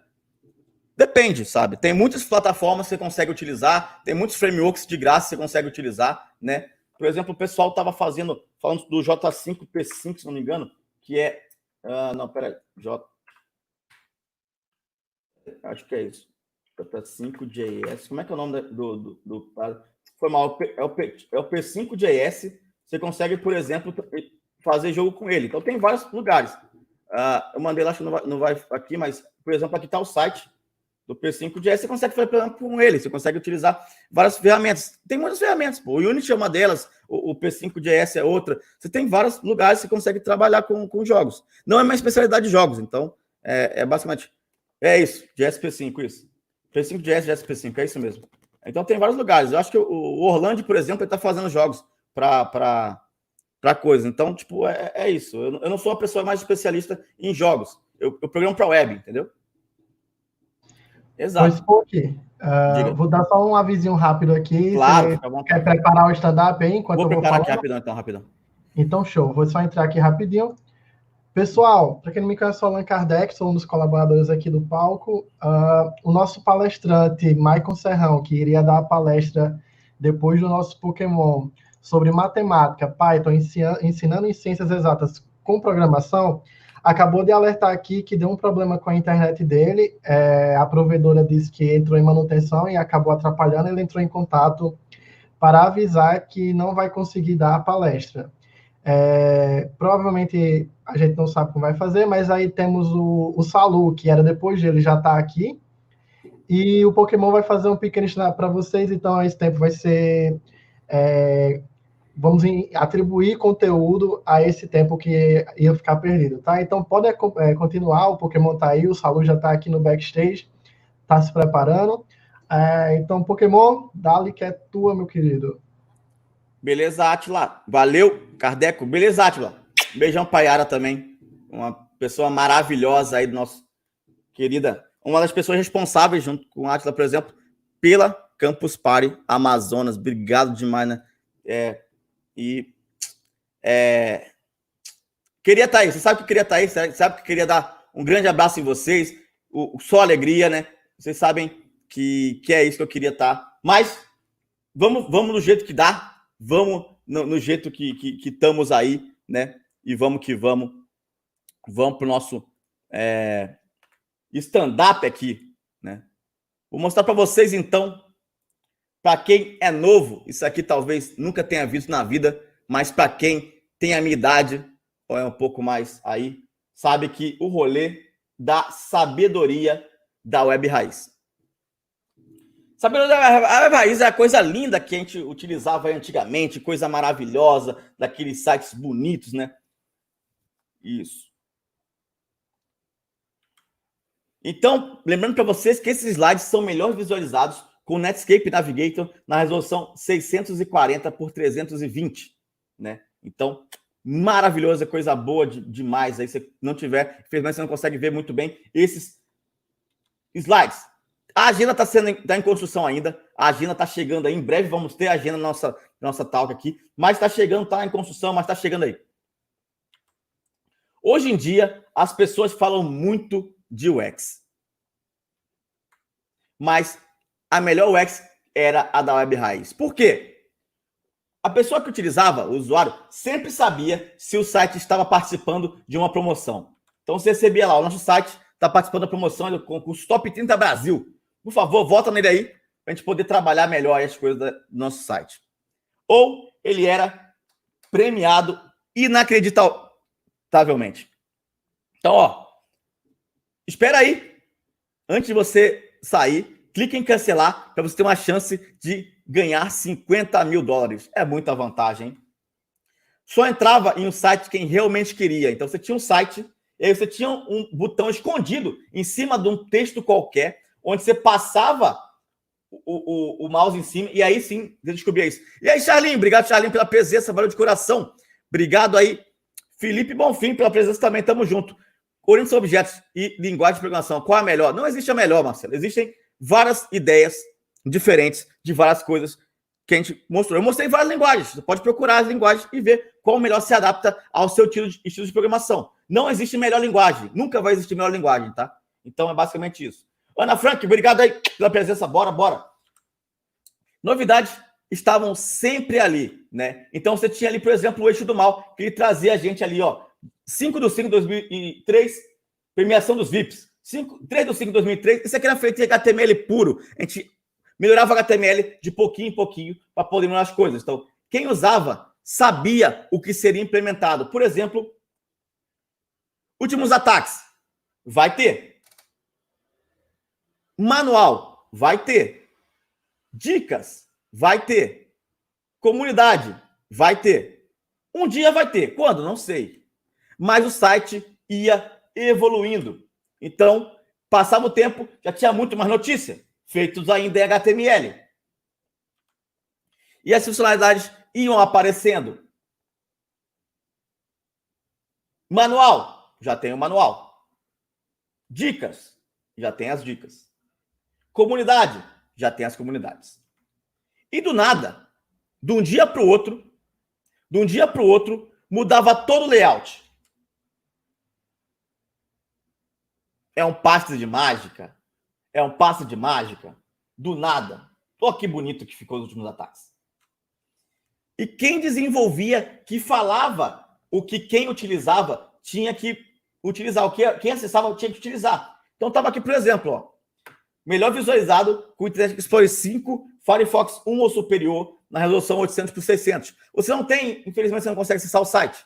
depende, sabe? Tem muitas plataformas que você consegue utilizar, tem muitos frameworks de graça que você consegue utilizar, né? Por exemplo, o pessoal estava falando do J5P5, se não me engano, que é... não, peraí. Acho que é isso. J5JS. Como é que é o nome do foi mal, é o P5JS. Você consegue, por exemplo, fazer jogo com ele. Então, tem vários lugares. Eu mandei lá, acho que não vai aqui, mas, por exemplo, aqui está o site do P5JS. Você consegue fazer, por exemplo, com ele. Você consegue utilizar várias ferramentas. Tem muitas ferramentas. Pô. O Unity é uma delas, o P5JS é outra. Você tem vários lugares que você consegue trabalhar com jogos. Não é uma especialidade de jogos, então, basicamente... É isso, JSP5, isso. P5JS, JSP5, é isso mesmo. Então tem vários lugares. Eu acho que o Orlando, por exemplo, ele está fazendo jogos para coisa. Então, tipo, é isso. Eu não sou a pessoa mais especialista em jogos. Eu programo para web, entendeu? Exato. Pois, vou dar só um avisinho rápido aqui. Claro, você quer preparar o stand-up aí enquanto eu vou preparar aqui rapidão. Então, show. Vou só entrar aqui rapidinho. Pessoal, para quem não me conhece, sou o Allan Kardec, sou um dos colaboradores aqui do palco. O nosso palestrante, Maicon Serrão, que iria dar a palestra depois do nosso Pokémon sobre matemática, Python, ensinando em ciências exatas com programação, acabou de alertar aqui que deu um problema com a internet dele. A provedora disse que entrou em manutenção e acabou atrapalhando. Ele entrou em contato para avisar que não vai conseguir dar a palestra. Provavelmente a gente não sabe como vai fazer, mas aí temos o Salu, que era depois dele, já está aqui, e o Pokémon vai fazer um pequeno ensinamento para vocês, então esse tempo vai ser... vamos atribuir conteúdo a esse tempo que ia ficar perdido, tá? Então pode continuar, o Pokémon está aí, o Salu já está aqui no backstage, está se preparando. Então, Pokémon, dá-lhe que é tua, meu querido. Beleza, Átila. Valeu, Kardeco. Beleza, Átila. Beijão pra Yara também. Uma pessoa maravilhosa aí do nosso querida. Uma das pessoas responsáveis, junto com a Átila, por exemplo, pela Campus Party Amazonas. Obrigado demais, né? Queria estar aí. Você sabe que queria estar aí? Sabe que queria dar um grande abraço em vocês. Só alegria, né? Vocês sabem que é isso que eu queria estar. Mas vamos do jeito que dá. Vamos no jeito que estamos aí, né? E vamos que vamos. Vamos para o nosso stand-up aqui, né? Vou mostrar para vocês, então, para quem é novo, isso aqui talvez nunca tenha visto na vida, mas para quem tem a minha idade, ou é um pouco mais aí, sabe que o rolê da sabedoria da Web Raiz. Sabedoria da Web Raiz é a coisa linda que a gente utilizava antigamente, coisa maravilhosa, daqueles sites bonitos, né? Isso. Então, lembrando para vocês que esses slides são melhor visualizados com o Netscape Navigator na resolução 640 por 320, né? Então, maravilhosa, coisa boa demais. Aí, se não tiver, infelizmente você não consegue ver muito bem esses slides. A agenda tá em construção ainda. A agenda está chegando aí. Em breve vamos ter a agenda na nossa talk aqui. Mas está chegando, está em construção, mas está chegando aí. Hoje em dia, as pessoas falam muito de UX. Mas a melhor UX era a da Web Raiz. Por quê? A pessoa que utilizava, o usuário, sempre sabia se o site estava participando de uma promoção. Então você recebia lá, o nosso site está participando da promoção do concurso Top 30 Brasil. Por favor, vota nele aí, para a gente poder trabalhar melhor as coisas do nosso site. Ou ele era premiado inacreditavelmente. Então, ó, espera aí. Antes de você sair, clique em cancelar para você ter uma chance de ganhar 50 mil dólares. É muita vantagem, hein? Só entrava em um site quem realmente queria. Então, você tinha um site, e aí você tinha um botão escondido em cima de um texto qualquer, onde você passava o mouse em cima, e aí sim, você descobria isso. E aí, Charlinho, obrigado, Charlinho, pela presença, valeu de coração. Obrigado aí, Felipe Bonfim, pela presença também, tamo junto. Orientação a objetos e linguagem de programação, qual é a melhor? Não existe a melhor, Marcelo. Existem várias ideias diferentes de várias coisas que a gente mostrou. Eu mostrei várias linguagens. Você pode procurar as linguagens e ver qual melhor se adapta ao seu estilo de programação. Não existe melhor linguagem. Nunca vai existir melhor linguagem, tá? Então é basicamente isso. Ana Frank, obrigado aí pela presença. Bora. Novidades estavam sempre ali, né? Então você tinha ali, por exemplo, o Eixo do Mal, que ele trazia a gente ali, ó. 5/5 de 2003, premiação dos VIPs. 3/5 de 2003, isso aqui era feito em HTML puro. A gente melhorava o HTML de pouquinho em pouquinho para poder melhorar as coisas. Então, quem usava sabia o que seria implementado. Por exemplo, últimos ataques. Vai ter. Manual. Vai ter. Dicas. Vai ter. Comunidade. Vai ter. Um dia vai ter. Quando? Não sei. Mas o site ia evoluindo. Então, passava o tempo, já tinha muito mais notícia, feitos ainda em HTML. E as funcionalidades iam aparecendo. Manual, já tem o manual. Dicas, já tem as dicas. Comunidade, já tem as comunidades. E do nada, de um dia para o outro, mudava todo o layout. É um passe de mágica. Do nada. Olha que bonito que ficou os últimos ataques. E quem desenvolvia, que falava o que quem utilizava tinha que utilizar. O que quem acessava tinha que utilizar. Então estava aqui, por exemplo, ó, melhor visualizado com o Internet Explorer 5, Firefox 1 ou superior, na resolução 800 por 600. Você não tem, infelizmente, você não consegue acessar o site.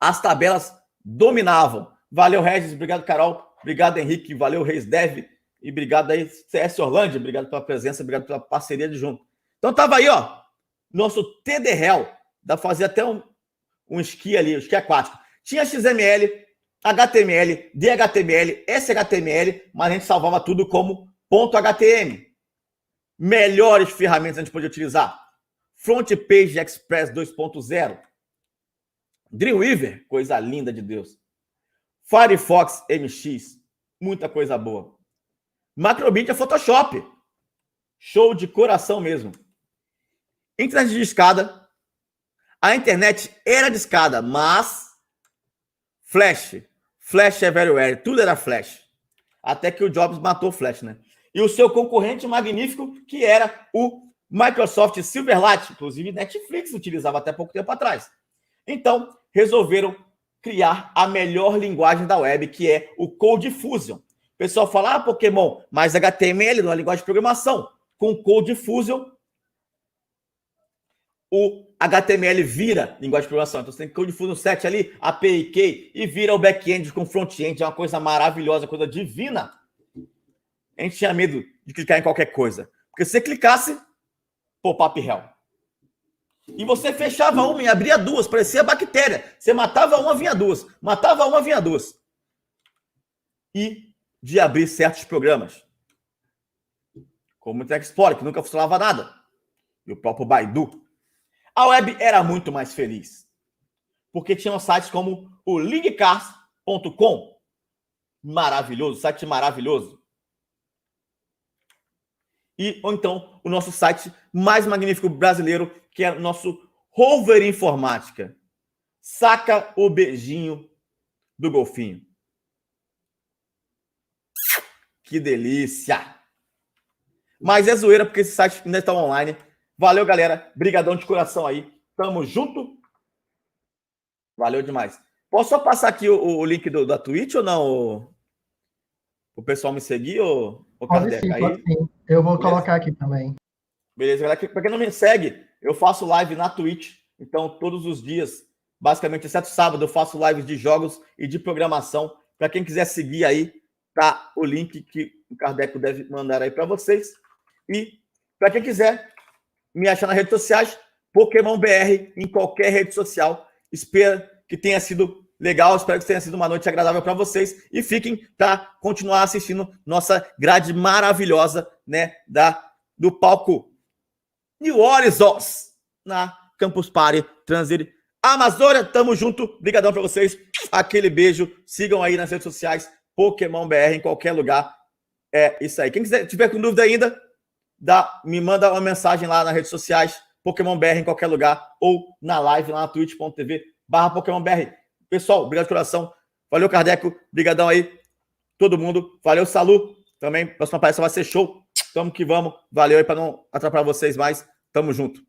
As tabelas dominavam. Valeu, Regis. Obrigado, Carol. Obrigado, Henrique. Valeu, Reis Dev. E obrigado aí, CS Orlândia. Obrigado pela presença. Obrigado pela parceria de junto. Então, tava aí, ó. Nosso TDRL. Dá pra fazer até um esqui ali, um esqui aquático. Tinha XML, HTML, DHTML, SHTML, mas a gente salvava tudo como .htm. Melhores ferramentas a gente podia utilizar. Front Page Express 2.0. Dreamweaver, coisa linda de Deus. Firefox MX, muita coisa boa. Macromedia Photoshop, show de coração mesmo. Internet de escada. A internet era de escada, mas Flash everywhere, tudo era Flash. Até que o Jobs matou o Flash, né? E o seu concorrente magnífico, que era o Microsoft Silverlight, inclusive Netflix utilizava até pouco tempo atrás. Então, resolveram criar a melhor linguagem da web, que é o Code Fusion. O pessoal fala, Pokémon, mas HTML não é linguagem de programação. Com Code Fusion, o HTML vira linguagem de programação. Então, você tem Code Fusion 7 ali, API Key, e vira o back-end com front-end. É uma coisa maravilhosa, coisa divina. A gente tinha medo de clicar em qualquer coisa. Porque se você clicasse, pop-up hell. E você fechava uma e abria duas, parecia bactéria. Você matava uma, vinha duas. Matava uma, vinha duas. E de abrir certos programas. Como o Internet Explorer, que nunca funcionava nada. E o próprio Baidu. A web era muito mais feliz. Porque tinham sites como o linkcars.com. Maravilhoso, site maravilhoso. ou então o nosso site mais magnífico brasileiro, que é o nosso Rover Informática. Saca o beijinho do golfinho. Que delícia! Mas é zoeira, porque esse site ainda está online. Valeu, galera. Brigadão de coração aí. Tamo junto. Valeu demais. Posso só passar aqui o link da Twitch ou não? O pessoal me seguir, ou Pode sim, pode sim. Eu vou colocar aqui também. Beleza, galera. Para quem não me segue, eu faço live na Twitch. Então, todos os dias, basicamente, exceto sábado, eu faço lives de jogos e de programação. Para quem quiser seguir aí, tá o link que o Kardec deve mandar aí para vocês. E para quem quiser me achar nas redes sociais, Pokémon BR em qualquer rede social. Espero que tenha sido legal, espero que tenha sido uma noite agradável para vocês e fiquem para continuar assistindo nossa grade maravilhosa, né, do palco New Horizons na Campus Party Transir Amazônia. Tamo junto, brigadão para vocês, aquele beijo, sigam aí nas redes sociais, Pokémon BR em qualquer lugar. É isso aí. Quem tiver com dúvida ainda, me manda uma mensagem lá nas redes sociais, Pokémon BR em qualquer lugar, ou na live lá na twitch.tv/Pokémon BR. Pessoal, obrigado de coração. Valeu, Kardeco. Brigadão aí. Todo mundo. Valeu, Salu. Também, próxima palestra vai ser show. Tamo que vamos. Valeu aí para não atrapalhar vocês mais. Tamo junto.